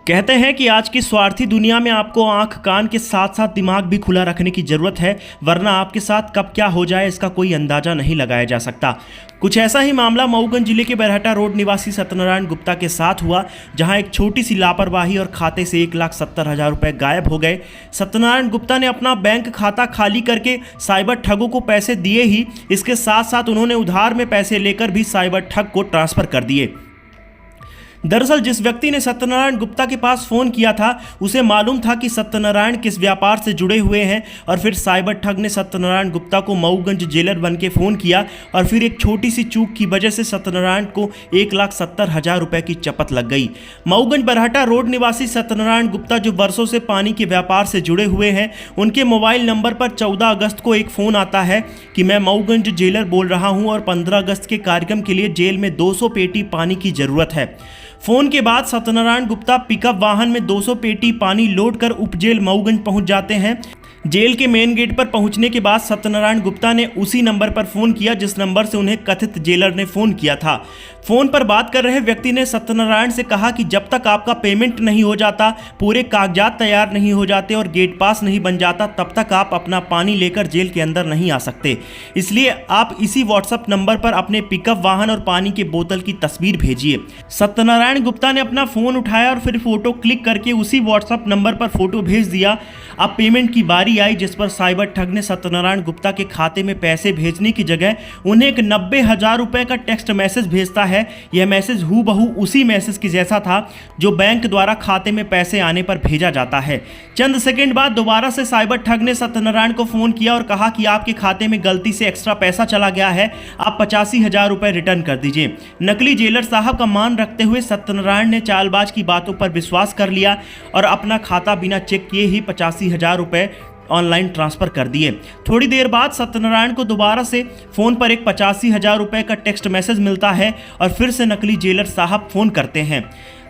कहते हैं कि आज की स्वार्थी दुनिया में आपको आंख कान के साथ साथ दिमाग भी खुला रखने की ज़रूरत है, वरना आपके साथ कब क्या हो जाए इसका कोई अंदाज़ा नहीं लगाया जा सकता। कुछ ऐसा ही मामला मऊगंज जिले के बरहटा रोड निवासी सत्यनारायण गुप्ता के साथ हुआ, जहां एक छोटी सी लापरवाही और खाते से 1,70,000 रुपये गायब हो गए। सत्यनारायण गुप्ता ने अपना बैंक खाता खाली करके साइबर ठगों को पैसे दिए ही, इसके साथ साथ उन्होंने उधार में पैसे लेकर भी साइबर ठग को ट्रांसफ़र कर दिए। दरअसल जिस व्यक्ति ने सत्यनारायण गुप्ता के पास फ़ोन किया था, उसे मालूम था कि सत्यनारायण किस व्यापार से जुड़े हुए हैं, और फिर साइबर ठग ने सत्यनारायण गुप्ता को मऊगंज जेलर बन के फ़ोन किया, और फिर एक छोटी सी चूक की वजह से सत्यनारायण को 1,70,000 रुपये की चपत लग गई। मऊगंज बरहटा रोड निवासी सत्यनारायण गुप्ता, जो वर्षों से पानी के व्यापार से जुड़े हुए हैं, उनके मोबाइल नंबर पर 14 अगस्त को एक फ़ोन आता है कि मैं मऊगंज जेलर बोल रहा हूँ और 15 अगस्त के कार्यक्रम के लिए जेल में 200 पेटी पानी की ज़रूरत है। फोन के बाद सत्यनारायण गुप्ता पिकअप वाहन में 200 पेटी पानी लोड कर उपजेल मऊगंज पहुंच जाते हैं। जेल के मेन गेट पर पहुंचने के बाद सत्यनारायण गुप्ता ने उसी नंबर पर फ़ोन किया जिस नंबर से उन्हें कथित जेलर ने फ़ोन किया था। फ़ोन पर बात कर रहे व्यक्ति ने सत्यनारायण से कहा कि जब तक आपका पेमेंट नहीं हो जाता, पूरे कागजात तैयार नहीं हो जाते और गेट पास नहीं बन जाता, तब तक आप अपना पानी लेकर जेल के अंदर नहीं आ सकते। इसलिए आप इसी व्हाट्सएप नंबर पर अपने पिकअप वाहन और पानी की बोतल की तस्वीर भेजिए। सत्यनारायण गुप्ता ने अपना फ़ोन उठाया और फिर फ़ोटो क्लिक करके उसी व्हाट्सएप नंबर पर फ़ोटो भेज दिया। अब पेमेंट की बारी आई, जिस पर साइबर ठग ने सत्यनारायण गुप्ता के खाते में पैसे भेजने की जगह उन्हें एक 90,000 रुपये का टेक्स्ट मैसेज भेजता है। यह मैसेज हूबहू उसी मैसेज की जैसा था जो बैंक द्वारा खाते में पैसे आने पर भेजा जाता है। चंद सेकंड बाद दोबारा से साइबर ठग ने सत्यनारायण को फ़ोन किया और कहा कि आपके खाते में गलती से एक्स्ट्रा पैसा चला गया है, आप 85,000 रुपये रिटर्न कर दीजिए। नकली जेलर साहब का मान रखते हुए सत्यनारायण ने चालबाज की बातों पर विश्वास कर लिया और अपना खाता बिना चेक किए ही 85,000 रुपये ऑनलाइन ट्रांसफ़र कर दिए। थोड़ी देर बाद सत्यनारायण को दोबारा से फ़ोन पर एक 85,000 रुपये का टेक्स्ट मैसेज मिलता है और फिर से नकली जेलर साहब फ़ोन करते हैं,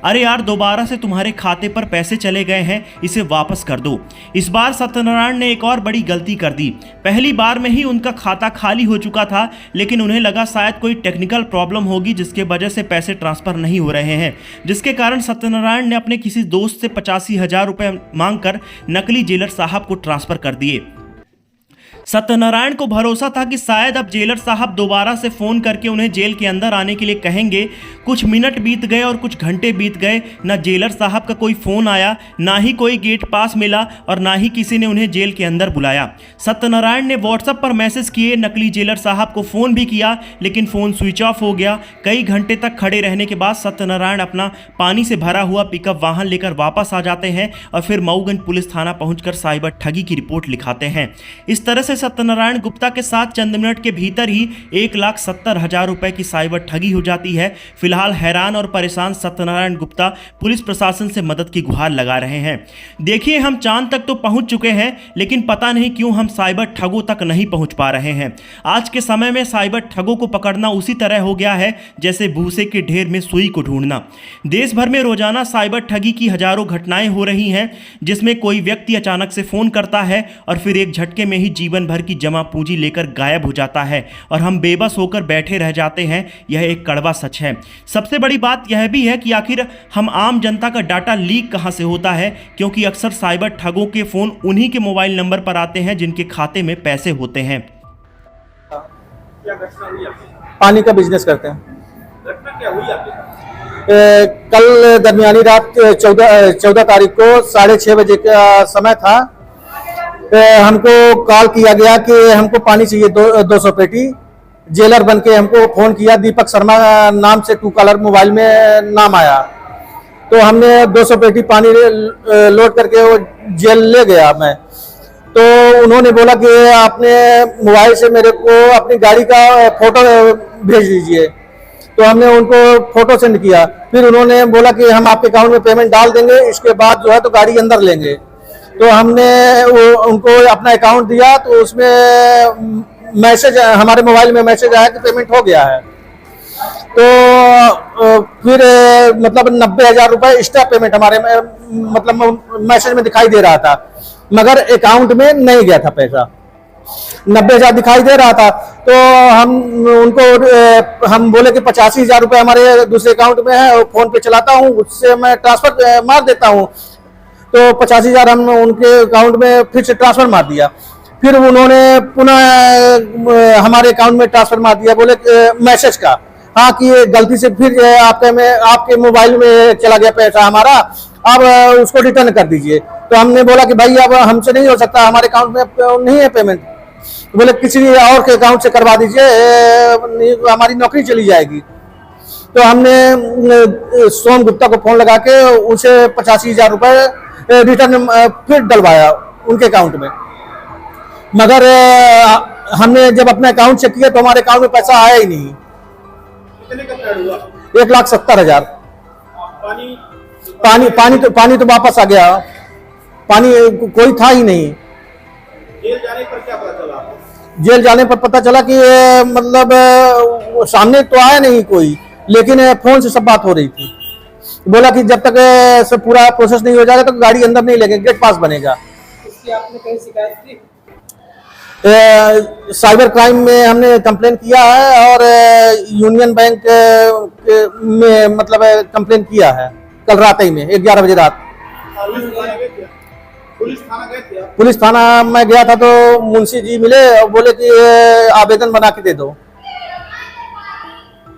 अरे यार दोबारा से तुम्हारे खाते पर पैसे चले गए हैं, इसे वापस कर दो। इस बार सत्यनारायण ने एक और बड़ी गलती कर दी। पहली बार में ही उनका खाता खाली हो चुका था, लेकिन उन्हें लगा शायद कोई टेक्निकल प्रॉब्लम होगी जिसके वजह से पैसे ट्रांसफ़र नहीं हो रहे हैं, जिसके कारण सत्यनारायण ने अपने किसी दोस्त से 85,000 रुपये मांगकर नकली जेलर साहब को ट्रांसफ़र कर दिए। सत्यनारायण को भरोसा था कि शायद अब जेलर साहब दोबारा से फ़ोन करके उन्हें जेल के अंदर आने के लिए कहेंगे। कुछ मिनट बीत गए और कुछ घंटे बीत गए, ना जेलर साहब का कोई फ़ोन आया, ना ही कोई गेट पास मिला और ना ही किसी ने उन्हें जेल के अंदर बुलाया। सत्यनारायण ने व्हाट्सएप पर मैसेज किए, नकली जेलर साहब को फ़ोन भी किया, लेकिन फ़ोन स्विच ऑफ हो गया। कई घंटे तक खड़े रहने के बाद सत्यनारायण अपना पानी से भरा हुआ पिकअप वाहन लेकर वापस आ जाते हैं और फिर मऊगंज पुलिस थाना पहुँचकर साइबर ठगी की रिपोर्ट लिखाते हैं। इस तरह से सत्यनारायण गुप्ता के साथ चंद मिनट के भीतर ही 1,70,000 रुपये की साइबर ठगी हो जाती है। फिलहाल हैरान और परेशान सत्यनारायण गुप्ता पुलिस प्रशासन से मदद की गुहार लगा रहे हैं। देखिए, हम चांद तक तो पहुंच चुके हैं, लेकिन पता नहीं क्यों हम साइबर ठगों तक नहीं पहुंच पा रहे हैं। आज के समय में साइबर ठगों को पकड़ना उसी तरह हो गया है जैसे भूसे के ढेर में सुई को ढूंढना। देश भर में रोजाना साइबर ठगी की हजारों घटनाएं हो रही हैं, जिसमें कोई व्यक्ति अचानक से फ़ोन करता है और फिर एक झटके में ही जीवन भर की जमा पूंजी लेकर गायब हो जाता है और हम बेबस होकर बैठे रह जाते हैं। यह एक कड़वा सच है। सबसे बड़ी बात यह भी है कि आखिर हम आम जनता का डाटा लीक कहां से होता है, क्योंकि अक्सर साइबर ठगों के फ़ोन उन्हीं के मोबाइल नंबर पर आते हैं जिनके खाते में पैसे होते हैं। पानी का बिजनेस करते हैं। कल दरमियानी रात 14 तारीख को 6:30 बजे का समय था। हमको कॉल किया गया कि हमको पानी चाहिए 200 पेटी। जेलर बन के हमको फ़ोन किया, दीपक शर्मा नाम से ट्रू कॉलर मोबाइल में नाम आया, तो हमने 200 पेटी पानी लोड करके वो जेल ले गया मैं। तो उन्होंने बोला कि आपने मोबाइल से मेरे को अपनी गाड़ी का फ़ोटो भेज दीजिए। तो हमने उनको फ़ोटो सेंड किया। फिर उन्होंने बोला कि हम आपके अकाउंट में पेमेंट डाल देंगे, इसके बाद जो है तो गाड़ी अंदर लेंगे। तो हमने उनको अपना अकाउंट दिया, तो उसमें मैसेज, हमारे मोबाइल में मैसेज आया कि पेमेंट हो गया है। तो फिर मतलब 90,000 रुपये एक्स्ट्रा पेमेंट हमारे मतलब मैसेज में दिखाई दे रहा था, मगर अकाउंट में नहीं गया था पैसा। 90,000 दिखाई दे रहा था। तो हम उनको हम बोले कि 85,000 रुपये हमारे दूसरे अकाउंट में है, फोन पे चलाता हूँ, उससे मैं ट्रांसफर मार देता हूँ। तो 85,000 हम उनके अकाउंट में फिर से ट्रांसफर मार दिया। फिर उन्होंने पुनः हमारे अकाउंट में ट्रांसफर मार दिया, बोले मैसेज का, हाँ कि ये गलती से फिर आपके मोबाइल में चला गया पैसा हमारा, आप उसको रिटर्न कर दीजिए। तो हमने बोला कि भाई अब हमसे नहीं हो सकता, हमारे अकाउंट में नहीं है पेमेंट। बोले किसी और के अकाउंट से करवा दीजिए, हमारी नौकरी चली जाएगी। तो हमने सोम गुप्ता को फोन लगा के उसे 85,000 रुपये रिटर्न फिर डलवाया उनके अकाउंट में। मगर हमने जब अपने अकाउंट से किया तो हमारे अकाउंट में पैसा आया ही नहीं। कितने का फ्लड हुआ? 1,70,000। पानी तो वापस आ गया, पानी कोई था ही नहीं। जेल जाने पर क्या पता चला आपको? जेल जाने पर पता चला कि मतलब सामने तो आया नहीं कोई, लेकिन फोन से सब बात हो रही थी। बोला कि जब तक सब पूरा प्रोसेस नहीं हो जाएगा तो गाड़ी अंदर नहीं लगेगी, गेट पास बनेगा। इसकी आपने कहीं शिकायत की? साइबर क्राइम में हमने कंप्लेन किया है और यूनियन बैंक में मतलब कंप्लेन किया है कल रात ही में 11 बजे रात। पुलिस थाना गए थे? पुलिस थाना में गया था तो मुंशी जी मिले और बोले कि आवेदन बना के दे दो।